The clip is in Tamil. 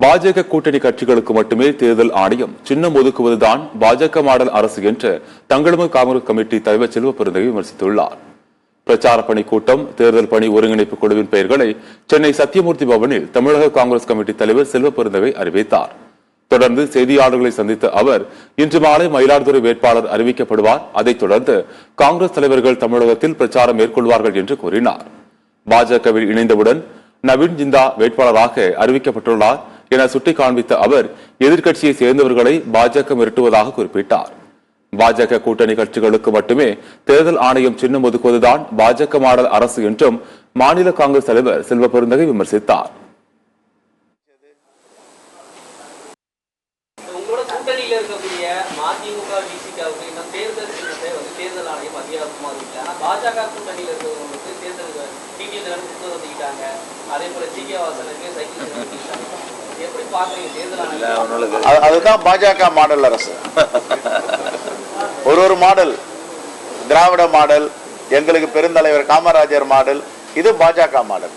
பாஜக கூட்டணி கட்சிகளுக்கு மட்டுமே தேர்தல் ஆணையம் சின்னம் ஒதுக்குவதுதான் பாஜக மாடல் அரசு என்று தங்களது காங்கிரஸ் கமிட்டி தலைவர் செல்வ பெருந்தகை விமர்சித்துள்ளார். பிரச்சார பணி கூட்டம், தேர்தல் பணி ஒருங்கிணைப்பு குழுவின் பெயர்களை சென்னை சத்தியமூர்த்தி பவனில் தமிழக காங்கிரஸ் கமிட்டி தலைவர் செல்வ பெருந்தகை அறிவித்தார். தொடர்ந்து செய்தியாளர்களை சந்தித்த அவர், இன்று மாலை மயிலாடுதுறை வேட்பாளர் அறிவிக்கப்படுவார். அதைத் தொடர்ந்து காங்கிரஸ் தலைவர்கள் தமிழகத்தில் பிரச்சாரம் மேற்கொள்வார்கள் என்று கூறினார். பாஜகவில் இணைந்தவுடன் நவீன் ஜிந்தா வேட்பாளராக அறிவிக்கப்பட்டுள்ளார் என சுட்டிக் காண்பித்த அவர், எதிர்க்கட்சியை சேர்ந்தவர்களை பாஜக மிரட்டுவதாக குறிப்பிட்டார். பாஜக கூட்டணி கட்சிகளுக்கு மட்டுமே தேர்தல் ஆணையம் சின்னம் ஒதுக்குவதுதான் பாஜக மாடல் அரசு என்றும் மாநில காங்கிரஸ் தலைவர் செல்வ பெருந்தகை விமர்சித்தார். அதுதான் பாஜக மாடல் அரசு. ஒரு மாடல், திராவிட மாடல், எங்களுக்கு பெருந்தலைவர் காமராஜர் மாடல், இது பாஜக மாடல்.